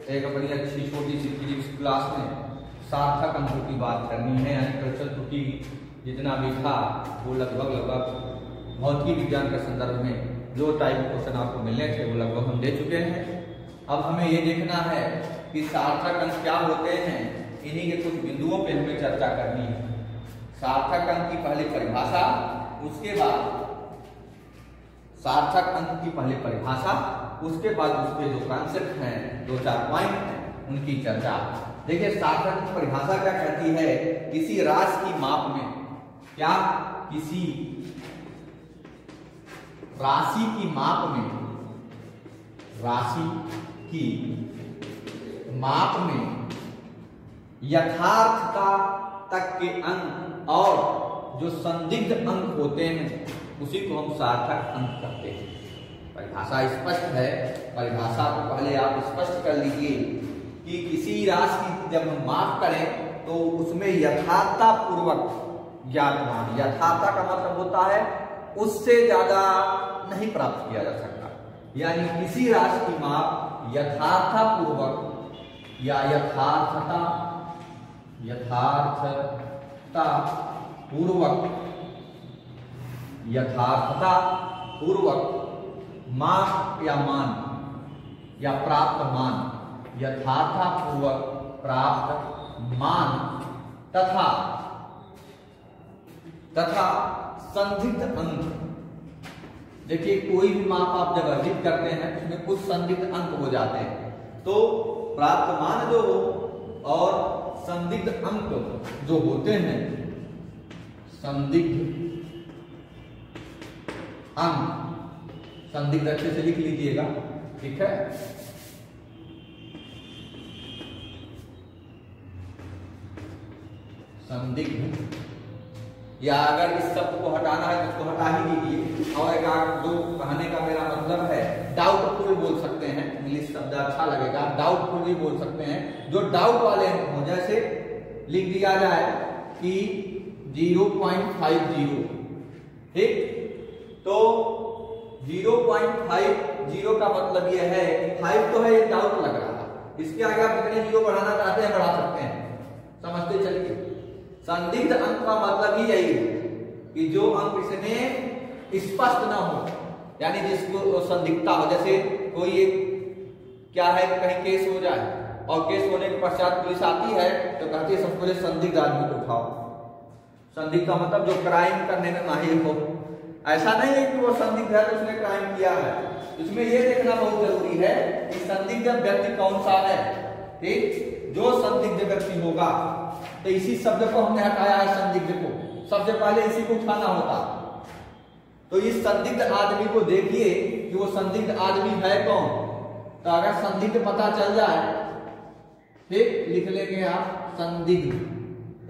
एक अपनी अच्छी छोटी सी फिजिक्स क्लास में सार्थक अंकों की बात करनी है, यानी कल्चर त्रुटि जितना भी था वो लगभग भौतिकी विज्ञान के संदर्भ में जो टाइप क्वेश्चन आपको मिलने थे वो लगभग हम दे चुके हैं। अब हमें ये देखना है कि सार्थक अंक क्या होते हैं, इन्हीं के कुछ बिंदुओं पे हमें चर्चा करनी है। सार्थक अंक की पहले परिभाषा, उसके बाद सार्थक अंक की पहले परिभाषा, उसके बाद उसके जो कॉन्सेप्ट हैं, 2-4 पॉइंट हैं, उनकी चर्चा। देखिए सार्थक की परिभाषा क्या कहती है, किसी राशि की माप में, क्या किसी राशि की माप में, राशि की माप में यथार्थता तक के अंक और जो संदिग्ध अंक होते हैं उसी को हम सार्थक अंक कहते हैं। परिभाषा स्पष्ट है, परिभाषा को पहले आप स्पष्ट कर लीजिए कि किसी राशि की जब हम माप करें तो उसमें यथार्थता पूर्वक ज्ञात मान, यथार्थता का मतलब होता है उससे ज्यादा नहीं प्राप्त किया जा सकता, यानी किसी राशि की माप यथार्थता पूर्वक या यथार्थता पूर्वक माप या मान या प्राप्त मान, यथार्थता पूर्वक प्राप्त मान तथा संदिग्ध अंक। देखिए कोई भी माप आप जब अर्जित करते हैं उसमें कुछ संदिग्ध अंक हो जाते हैं, तो प्राप्त मान जो हो और संदिग्ध अंक जो होते हैं, संदिग्ध अंक, संदिग्ध अच्छे से लिख लीजिएगा, ठीक है। संदिग्ध, या अगर इस शब्द को हटाना है तो उसको हटा ही दीजिए, और एक जो कहने का मेरा मतलब है डाउटफुल बोल सकते हैं, इंग्लिश शब्द अच्छा लगेगा, डाउटफुल भी बोल सकते हैं। जो डाउट वाले हो, जैसे लिख दिया जाए कि 0.50, ठीक, तो 0.50 का मतलब यह है कि 5 तो है, ये डाउट लग रहा है, इसके आगे आप कितने जीरो बढ़ाना चाहते हैं बढ़ा सकते हैं, समझते चलिए। संदिग्ध अंक का मतलब ही यही है कि जो अंक इसमें स्पष्ट ना हो, यानी जिसको संदिग्धता हो, जैसे कोई एक क्या है कहीं केस हो जाए और केस होने के पश्चात पुलिस आती है तो कहती है सबसे पहले संदिग्ध आदमी को उठाओ। संदिग्ध का मतलब जो क्राइम करने में माहिर हो, ऐसा नहीं है कि वो संदिग्ध है तो उसने क्राइम किया है। इसमें यह देखना बहुत जरूरी है कि संदिग्ध व्यक्ति कौन सा है, ठीक, जो संदिग्ध व्यक्ति होगा, तो इसी शब्द को हमने हटाया है, संदिग्ध को, सबसे पहले इसी को उठाना होता। तो इस संदिग्ध आदमी को देखिए कि वो संदिग्ध आदमी है कौन, तो अगर संदिग्ध पता चल जाए, ठीक, लिख लेंगे आप संदिग्ध,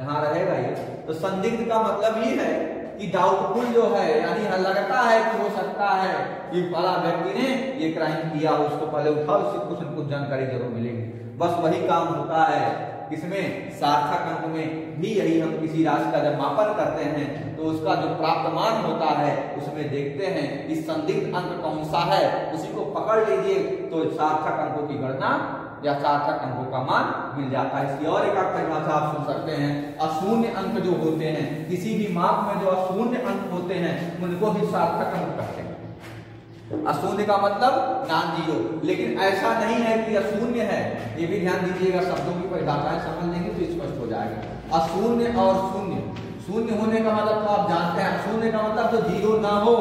यहां रहेगा ये, तो संदिग्ध का मतलब ये है कि डाउटफुल जो है, यानी लगता है कि हो सकता है कि फला व्यक्ति ने ये क्राइम किया, उसको पहले उठाओ, उससे कुछ न कुछ जानकारी जरूर मिलेगी। बस वही काम होता है इसमें सार्थक अंक में भी, यही हम किसी राशि का जब मापन करते हैं तो उसका जो प्राप्त मान होता है उसमें देखते हैं कि संदिग्ध अंक कौन सा है, उसी को पकड़ लीजिए तो सार्थक अंकों की गणना या सार्थक अंकों का मान मिल जाता है। इसकी और एक परिभाषा आप सुन सकते हैं, अशून्य अंक जो होते हैं, किसी भी माप में जो अशून्य अंक होते हैं उनको भी सार्थक अंक कहते हैं। अशून्य का मतलब नॉन जीरो, लेकिन ऐसा नहीं है कि अशून्य है, ये भी ध्यान दीजिएगा, शब्दों की परिभाषाएं समझ लेंगे तो स्पष्ट हो जाएगा। अशून्य और शून्य, शून्य होने का मतलब तो आप जानते हैं, अशून्य का मतलब तो जीरो ना हो।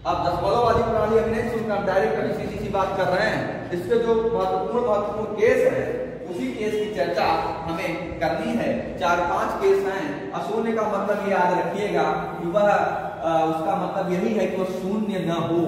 अब दशमलव वाली प्रणाली हम नहीं सुनकर डायरेक्ट कभी सीधी सी बात कर रहे हैं, इसके जो महत्वपूर्ण केस है उसी केस की चर्चा हमें करनी है। 4-5 केस हैं। अशून्य का मतलब याद रखिएगा कि वह उसका मतलब यही है कि वो शून्य न हो,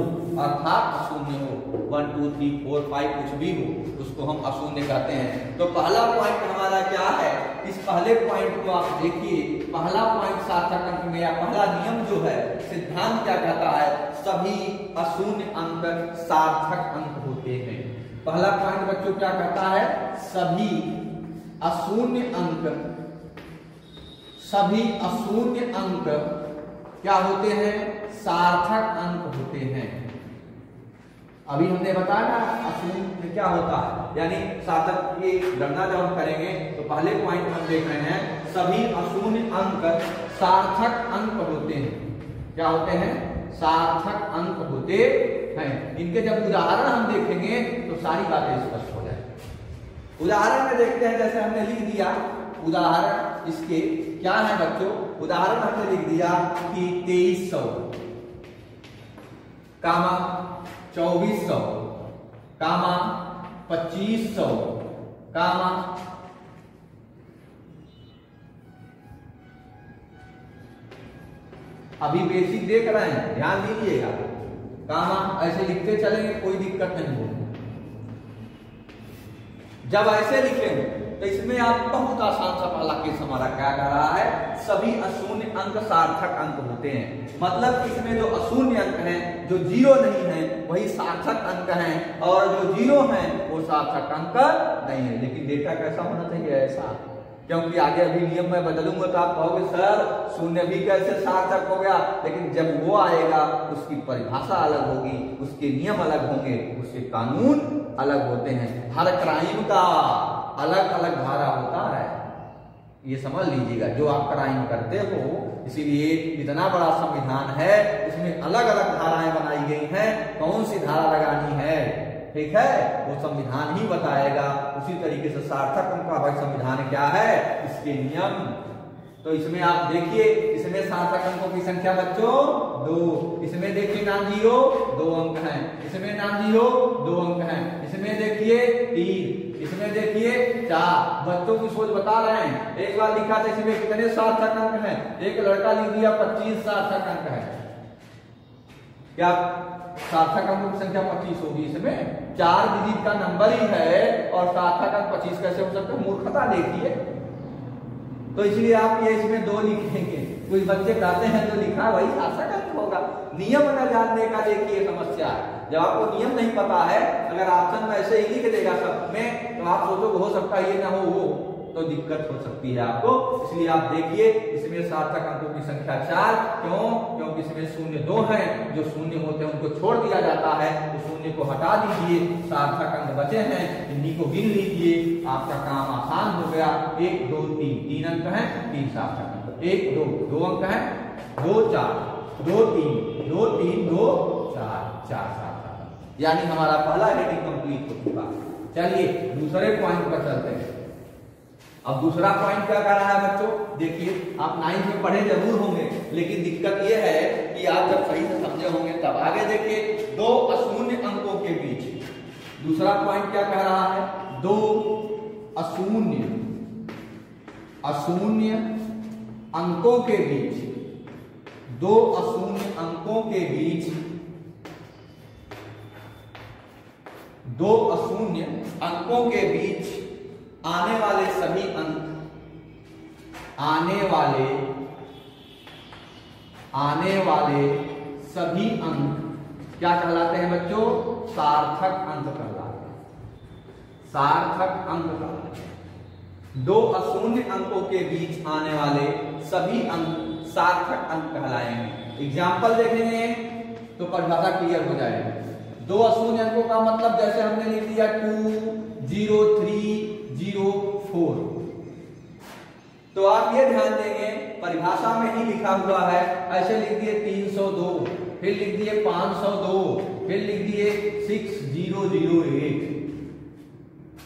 अर्थात अशून्य हो, 1 2 3 4 5 कुछ भी हो उसको हम अशून्य कहते हैं। तो पहला पॉइंट हमारा क्या है, इस पहले पॉइंट को आप देखिए। पहला पॉइंट सार्थक अंक में या पहला नियम जो है, सिद्धांत क्या कहता है, सभी अशून्य अंक सार्थक अंक होते हैं। पहला पॉइंट बच्चों क्या कहता है, सभी अशून्य अंक क्या होते हैं, सार्थक अंक होते हैं। अभी हमने बताया ना अशून्य में क्या होता है, यानी सार्थक की गणना जब हम करेंगे तो पहले पॉइंट हम देख रहे हैं सभी अशून्य अंक सार्थक अंक होते हैं। क्या होते हैं? सार्थक अंक होते हैं। इनके जब उदाहरण हम देखेंगे तो सारी बातें स्पष्ट हो जाएंगी। उदाहरण में देखते हैं, जैसे हमने लिख दिया उदाहरण इसके क्या है बच्चों, उदाहरण हमने लिख दिया कि 2300 कामा 2400 कामा 2500 कामा अभी बेसिक देख रहे हैं, ध्यान दीजिएगा, कामा ऐसे लिखते चलेंगे, कोई दिक्कत नहीं होगी। जब ऐसे लिखेंगे तो इसमें आप बहुत आसान सा पहला केस हमारा क्या कर रहा है, सभी अशून्य अंक सार्थक अंक होते हैं। मतलब इसमें जो अशून्य अंक हैं, जो जीरो नहीं है, वही सार्थक अंक हैं, और जो जीरो हैं वो सार्थक अंक नहीं है। लेकिन डेटा कैसा होना चाहिए? ऐसा, क्योंकि आगे अभी नियम में बदलूंगा तो आप कहोगे सर शून्य भी कैसे सार्थक हो गया, लेकिन जब वो आएगा उसकी परिभाषा अलग होगी, उसके नियम अलग होंगे, उसके कानून अलग होते हैं। हर क्राइम का अलग अलग धारा होता है, ये समझ लीजिएगा, जो आप क्राइम करते हो। इसीलिए इतना बड़ा संविधान है, इसमें अलग अलग धाराएं बनाई गई हैं, कौन सी धारा लगानी है, ठीक है, वो संविधान ही बताएगा। उसी तरीके से सार्थक अंक का भाई संविधान क्या है, इसके नियम। तो इसमें आप देखिए, इसमें सार्थक अंकों की संख्या बच्चों 2, इसमें देखिए नॉन जीरो 2 अंक हैं, इसमें नॉन जीरो 2 अंक हैं, इसमें देखिए 3, इसमें देखिए 4। बच्चों की सोच बता रहे हैं। एक बार लिखा था इसमें कितने सार्थक अंक हैं, एक लड़का लिख दिया 25 सार्थक अंक है। क्या सार्थक अंकों की संख्या 25 होगी? इसमें 4 डिजिट का नंबर ही है और सार्थक अंक 25 कैसे हो सकते? मूर्खता देखिए। तो इसलिए आप ये इसमें 2 लिखेंगे, कुछ बच्चे कहते हैं जो लिखा वही सार्थक अंक होगा। नियम न जानने का देखिए समस्या है। जब आपको नियम नहीं पता है, अगर ऑप्शन में ऐसे ही लिख देगा सब में, तो आप सोचोगे हो सकता है ये ना हो वो, तो दिक्कत हो सकती है आपको। इसलिए आप देखिए इसमें सार्थक अंकों की संख्या 4, क्यों? क्योंकि इसमें शून्य 2 हैं, जो शून्य होते हैं उनको छोड़ दिया जाता है, तो शून्य को हटा दीजिए, सार्थक अंक बचे हैं, इन्हीं को गिन लीजिए, आपका काम आसान हो गया। 1 2 3 3 अंक हैं, 3 सार्थक अंक, 1 2 2 अंक हैं, 2 4 2 3 2 3 2 4 4 सार्थक अंक। यानी हमारा पहला हेडिंग कंप्लीट हो चुका। चलिए दूसरे पॉइंट पर चलते हैं। अब दूसरा पॉइंट क्या कह रहा है बच्चों, देखिए आप 9th में पढ़े जरूर होंगे, लेकिन दिक्कत यह है कि आप जब सही से समझे होंगे तब। आगे देखिए 2 अशून्य अंकों के बीच, दूसरा पॉइंट क्या कह रहा है, 2 अशून्य अंकों के बीच, 2 अशून्य अंकों के बीच, 2 अशून्य अंकों के बीच आने वाले सभी अंक, आने वाले सभी अंक क्या कहलाते हैं बच्चों? सार्थक अंक कहलाते हैं। सार्थक अंक कहलाते हैं। 2 अशून्य अंकों के बीच आने वाले सभी अंक सार्थक अंक कहलाएंगे। एग्जाम्पल देखेंगे तो परिभाषा क्लियर हो जाएगी। 2 अशून्य अंकों का मतलब जैसे हमने लिख दिया 2 0 3 0 4, तो आप ये ध्यान देंगे परिभाषा में ही लिखा हुआ है। ऐसे लिख दिए 302, फिर लिख दिए 502, फिर लिख दिए 6008।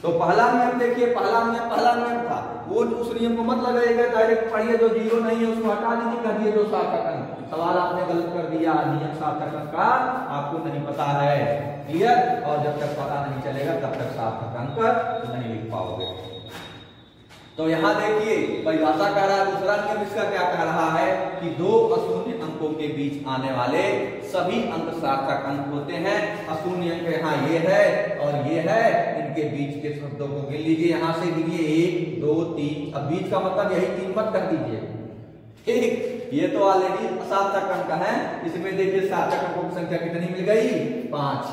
तो पहला नियम देखिए, पहला नियम था वो, उस नियम को मत लगाइएगा, डायरेक्ट पढ़िए, जो जीरो नहीं है उसको हटा दीजिए, कर दिए 2 सार्थक अंक। सवाल आपने गलत कर दिया, नियम सार्थक अंक का आपको नहीं पता है, क्लियर? और जब तक पता नहीं चलेगा तब तक सार्थक अंक नहीं लिख पाओगे। तो यहाँ देखिए परिभाषा कह रहा है, दूसरा नियम इसका क्या कह रहा है कि 2 अशून्य अंकों के बीच आने वाले सभी अंक सार्थक अंक होते हैं। अशून्य अंक यहाँ ये है और ये है, इनके बीच के शब्दों को गिन लीजिए। यहाँ से गिनिए 1 2 3, अब बीच का मतलब यही 3 मत कर दीजिए, ठीक? ये तो ऑलरेडी सार्थक अंक है। इसमें देखिए सार्थक अंकों की संख्या कितनी मिल गई? 5।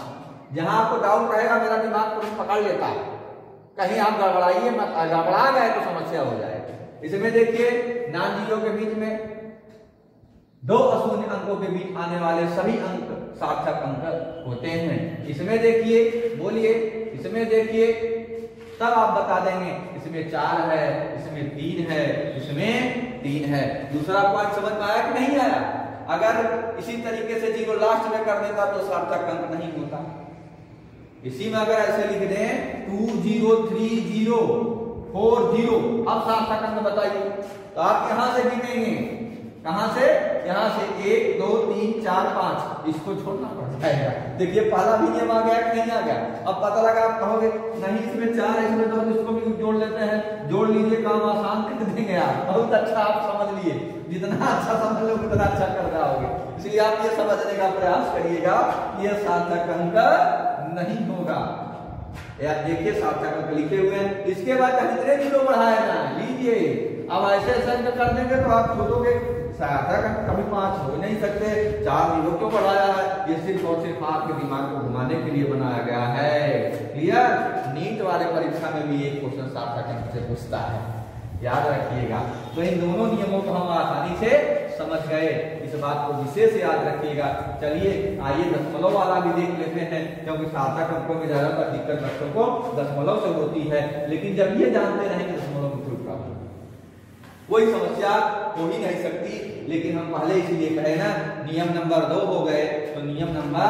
जहां आपको डाउट रहेगा, मेरा दिमाग तुरंत पकड़ लेता है, कहीं आप गड़बड़ाइए मत, गड़बड़ा गए तो समस्या हो जाएगी। इसमें देखिए नॉन जीरो के बीच में 2 अशून्य अंकों के बीच आने वाले सभी अंक सार्थक अंक होते हैं। इसमें देखिए, बोलिए, इसमें देखिए, तब आप बता देंगे इसमें 4 है, इसमें 3 है, इसमें 3 है। दूसरा पॉइंट समझ में आया कि नहीं आया? अगर इसी तरीके से 0 लास्ट में कर देता तो सार्थक अंक नहीं होता। इसी में अगर ऐसे लिख दें 2 0 3 0 4 0, अब सार्थक अंक बताइए, तो आप यहां से गिनेंगे, कहां से? यहां से 1 2 3 4 5, इसको छोड़ना पड़ जाएगा। देखिए पहला भी नियम आ गया कि नहीं आ गया? अब पता लगा, आप कहोगे नहीं इसमें 4 है, इसमें 2, इसको भी जोड़ लेते हैं। जोड़ लीजिए, काम आसान कर देंगे आप। बहुत अच्छा आप समझ लिए, जितना अच्छा समझ लो उतना अच्छा कर जाओगे। इसलिए आप ये समझने का प्रयास करिएगा कि यह सार्थक अंक नहीं होगा। यार देखिए सार्थक अंक लिखे हुए हैं। इसके बाद कितने जीरो बढ़ाया जाए, लीजिए। अब ऐसे ऐसे कर देंगे तो आप सोचोगे सार्थक अंक कभी 5 हो नहीं सकते, 4 जीरो क्यों बढ़ाया है? ये सिर्फ और सिर्फ आपके दिमाग को घुमाने के लिए बनाया गया है। क्लियर? नीट वाले परीक्षा में भी एक क्वेश्चन सार्थक अंक से पूछता है, याद रखिएगा। तो इन दोनों नियमों को हम आसानी से समझ गए, इस बात को विशेष याद रखिएगा। चलिए आइए दशमलव वाला भी देख लेते हैं, क्योंकि सार्थक अंकों में ज्यादातर दिक्कत बच्चों को दशमलव से होती है। लेकिन जब ये जानते रहेंगे दशमलव में कोई प्रॉब्लम, कोई समस्या हो ही नहीं सकती। लेकिन हम पहले इसीलिए कहे ना, नियम नंबर 2 हो गए, तो नियम नंबर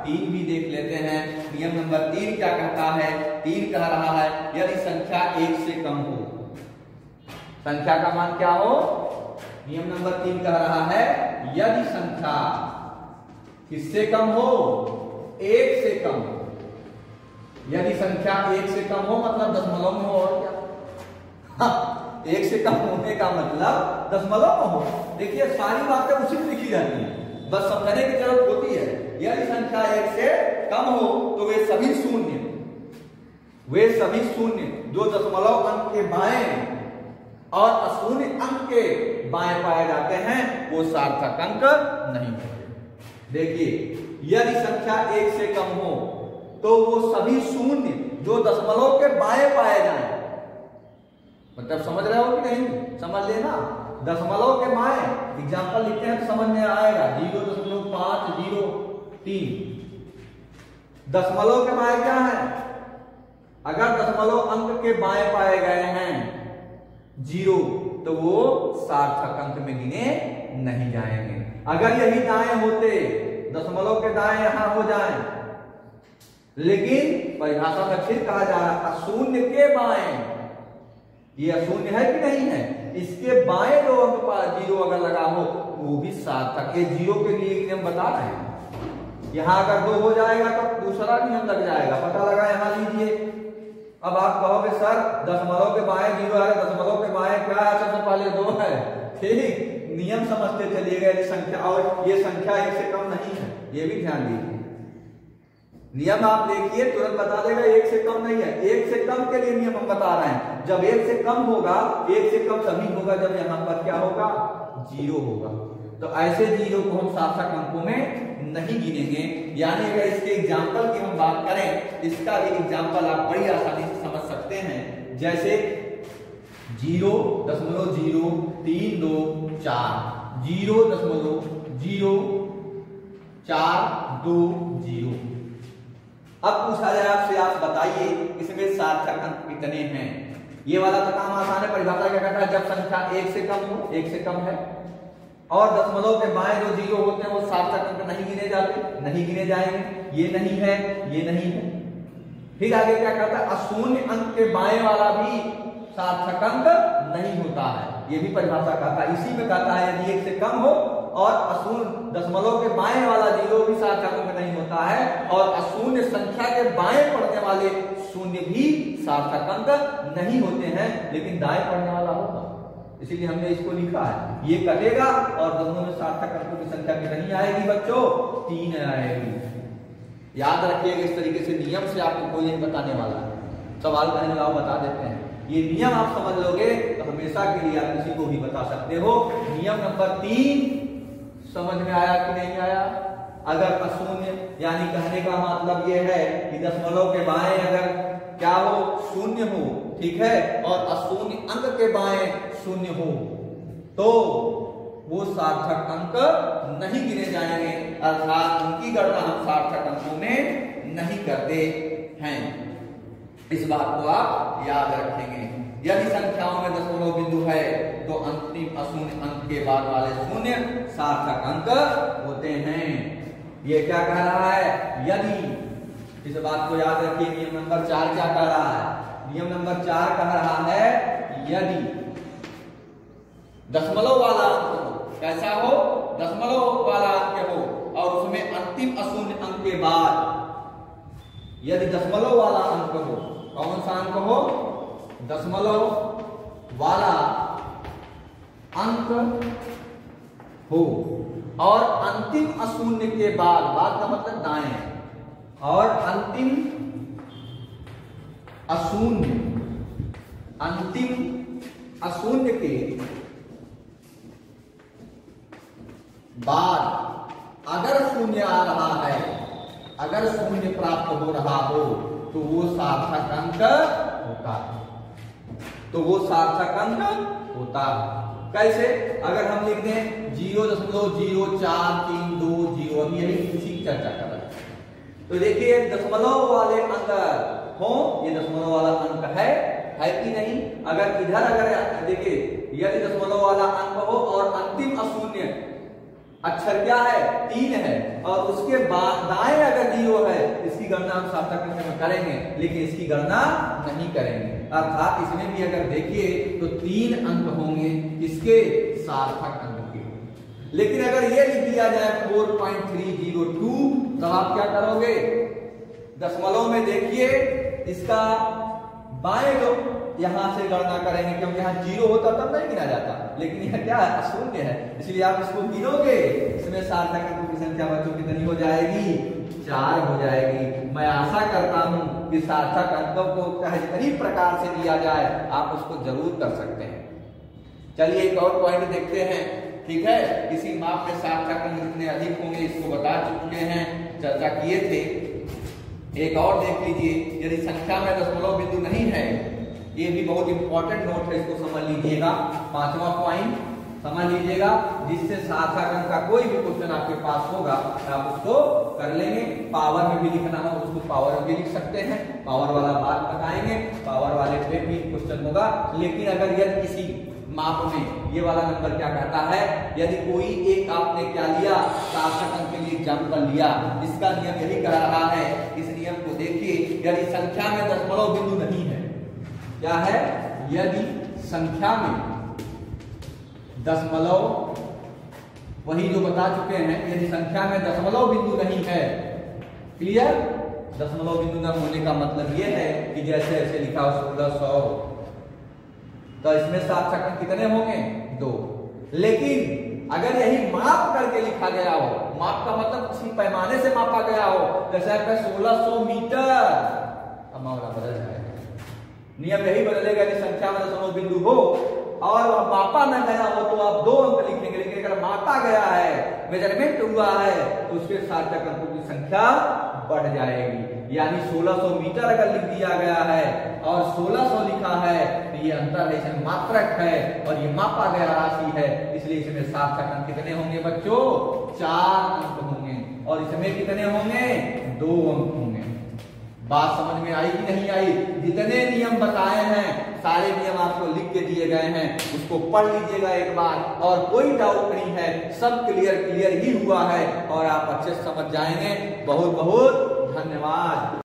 3 भी देख लेते हैं। नियम नंबर 3 क्या कहता है? 3 कह रहा है यदि संख्या 1 से कम हो, संख्या का मान क्या हो? नियम नंबर 3 कह रहा है यदि संख्या किससे कम हो? 1 से कम हो। यदि संख्या 1 से कम हो मतलब दशमलव में हो, और क्या? 1 से कम होने का मतलब दशमलव में हो। देखिए सारी बातें उसी में लिखी जाती है, बस समझने की जरूरत होती है। यदि संख्या 1 से कम हो तो वे सभी शून्य जो दशमलव अंक के बाएं और अशून्य अंक के बाएं पाए जाते हैं वो सार्थक अंक नहीं होते। देखिए यदि संख्या 1 से कम हो तो वो सभी शून्य जो दशमलव के बाएं पाए जाएं, मतलब समझ रहे हो कि नहीं? समझ लेना, दशमलव के बाएं एग्जाम्पल लिखते हैं तो समझ में आएगा। 0.503 दशमलव के बाएं क्या है? अगर दशमलव अंक के बाएं पाए गए हैं 0 तो वो सार्थक अंक में गिने नहीं जाएंगे। अगर यही दाएं होते, दशमलव के दाएं यहां हो जाएं, लेकिन परिभाषा में फिर कहा जा रहा है अशून्य के बाएं, ये अशून्य है कि नहीं है? इसके बाएं जो अंक पर 0 अगर लगा हो वो भी सार्थक। ये 0 के लिए नियम बता रहे हैं। यहां अगर 2 हो जाएगा तो दूसरा नियम लग जाएगा, पता लगा। यहां लीजिए, अब आप कहोगे सर दशमलव के बाएं 0 है, दशमलव के बाएं क्या है? सबसे पहले 2 है। ठीक, नियम समझते चलिएगा। ये संख्या और ये संख्या 1 से कम नहीं है, ये भी ध्यान दीजिए। नियम आप देखिए तुरंत बता देगा 1 से कम नहीं है। 1 से कम के लिए नियम हम बता रहे हैं। जब 1 से कम होगा, 1 से कम तभी होगा जब यहां पर क्या होगा? 0 होगा। तो ऐसे 0 को हम सार्थक अंकों में नहीं गिनेंगे। यानी अगर इसके एग्जाम्पल की हम बात करें, इसका भी एग्जाम्पल आप बड़ी आसानी से समझ सकते हैं। जैसे 0.03240 0.04220। अब पूछा जाए आपसे, आप बताइए इसमें सार्थक अंक कितने हैं? ये वाला तो काम आसान है। परिभाषा क्या कहता है? जब संख्या 1 से कम हो, 1 से कम है, और दशमलव के बाएं जो 0 होते हैं वो सार्थक अंक नहीं गिने जाते, नहीं गिने जाएंगे। ये नहीं है, ये नहीं है। फिर आगे क्या कहता है? अशून्य अंक के बाएं वाला भी सार्थक अंक नहीं होता है। ये भी परिभाषा कहता है, इसी में कहता है यदि 1 से कम हो और अशून्य दशमलव के बाएं वाला 0 भी सार्थक अंक नहीं होता है, और अशून्य संख्या के बाएं पड़ने वाले शून्य भी सार्थक अंक नहीं होते हैं, लेकिन दाएं पड़ने वाला होगा। इसीलिए हमने इसको लिखा है। ये कटेगा और दोनों में सार्थक अंकों की संख्या कितनी आएगी बच्चों? 3 आएगी। याद रखिएगा, इस तरीके से नियम से आपको कोई नहीं बताने वाला है। सवाल करने वाला बता देते हैं। ये नियम आप समझ लोगे तो हमेशा के लिए आप किसी को भी बता सकते हो। नियम नंबर 3 समझ में आया कि नहीं आया? अगर अशून्य, यानी कहने का मतलब यह है कि दशमलव के बाएं अगर क्या हो? 0 हो, ठीक है, और अशून्य अंक के बाएं 0 हो, तो वो सार्थक अंक नहीं गिने जाएंगे, अर्थात उनकी गणना हम सार्थक अंकों में नहीं करते हैं। इस बात को आप याद रखेंगे। यदि संख्याओं में दशमलव बिंदु है तो अंतिम अशून्य अंक के बाद वाले शून्य सार्थक अंक होते हैं। ये क्या कह रहा है? यदि, इस बात को याद रखिए। नियम नंबर 4 क्या कह रहा है? नियम नंबर 4 कह रहा है यदि दशमलव वाला अंक हो, कैसा हो? दशमलव वाला अंक हो और उसमें अंतिम अशून्य अंक के बाद यदि दशमलव वाला अंक हो, कौन सा अंक हो? दशमलव वाला अंक हो और अंतिम अशून्य के बाद, बाद का मतलब दाएं, और अंतिम अशून्य के बाद अगर शून्य आ रहा है, अगर शून्य प्राप्त हो रहा हो तो वो सार्थक अंक होता है, तो वो सार्थक अंक होता है। कैसे? अगर हम लिख दें 0.0432, अभी यही इसी की चर्चा कर रहे हैं। तो देखिए दशमलव वाले अंक हो, ये दशमलव वाला अंक है कि नहीं? अगर इधर अगर देखिए यदि दशमलव वाला अंक हो और अंतिम अशून्य अक्षर क्या है? 3 है और उसके बाद दाएं अगर 0 है, इसकी गणना हम सार्थक अंक में करेंगे, लेकिन इसकी गणना नहीं करेंगे। अर्थात इसमें भी अगर देखिए तो 3 अंक होंगे इसके सार्थक अंक के। लेकिन अगर ये लिख दिया जाए 4.302, तब आप क्या करोगे? दशमलव में देखिए इसका बाएं जो यहां से गणना करेंगे, क्योंकि यहां 0 होता तब नहीं गिना जाता, लेकिन यह क्या है? अशून्य है, इसलिए आप इसको गिनोगे। इसमें सार्थक अंकों की संख्या बच्चों कितनी हो जाएगी? 4 हो जाएगी। मैं आशा करता हूं कि सार्थक अंकों को चाहे जितनी प्रकार से दिया जाए आप उसको जरूर कर सकते हैं। चलिए एक और पॉइंट देखते हैं, ठीक है? किसी माप में सार्थक अंक जितने अधिक होंगे इसको बता चुके हैं, चर्चा किए थे। एक और देख लीजिए, यदि संख्या में दशमलव बिंदु नहीं है, ये भी बहुत इंपॉर्टेंट नोट है, इसको समझ लीजिएगा। 5वां पॉइंट समझ लीजिएगा, जिससे सार्थक अंक का कोई भी क्वेश्चन आपके पास होगा आप उसको कर लेंगे। पावर में भी लिखना हो उसको पावर में भी लिख सकते हैं, पावर वाला बात बताएंगे, पावर वाले पे भी क्वेश्चन होगा। लेकिन अगर यदि किसी माप में ये वाला नंबर क्या कहता है, यदि कोई एक आपने क्या लिया, सार्थक अंक के लिए एग्जाम्पल लिया, इसका नियम यही कह रहा है। इस नियम को देखिए, यदि संख्या में दशमलव बिंदु नहीं है, क्या है? यदि संख्या में दशमलव, वही जो बता चुके हैं, यदि संख्या में दशमलव बिंदु नहीं है, क्लियर? दशमलव बिंदु न होने का मतलब यह है कि जैसे ऐसे लिखा हो 1600, तो इसमें सार्थक अंक कितने होंगे? 2। लेकिन अगर यही माप करके लिखा गया हो, माप का मतलब किसी पैमाने से मापा गया हो, जैसे 1600 मीटर, अब मामला बदल जाएगा। नियम यही बदलेगा कि संख्या में दशमलव बिंदु हो और वह मापा न गया हो तो आप 2 अंक लिखेंगे, लेकिन अगर मापा गया है, मेजरमेंट हुआ है, तो उसके सार्थक अंकों की संख्या बढ़ जाएगी। यानी 1600 मीटर अगर लिख दिया गया है और 1600 लिखा है, तो ये अंतर है, इसमें मात्रक है और ये मापा गया राशि है, इसलिए इसमें सार्थक अंक कितने होंगे बच्चों? 4 अंक होंगे। और इसमें कितने होंगे? 2 अंक होंगे। बात समझ में आई कि नहीं आई? जितने नियम बताए हैं सारे नियम आपको लिख के दिए गए हैं, उसको पढ़ लीजिएगा एक बार, और कोई डाउट नहीं है, सब क्लियर ही हुआ है और आप अच्छे से समझ जाएंगे। बहुत बहुत धन्यवाद।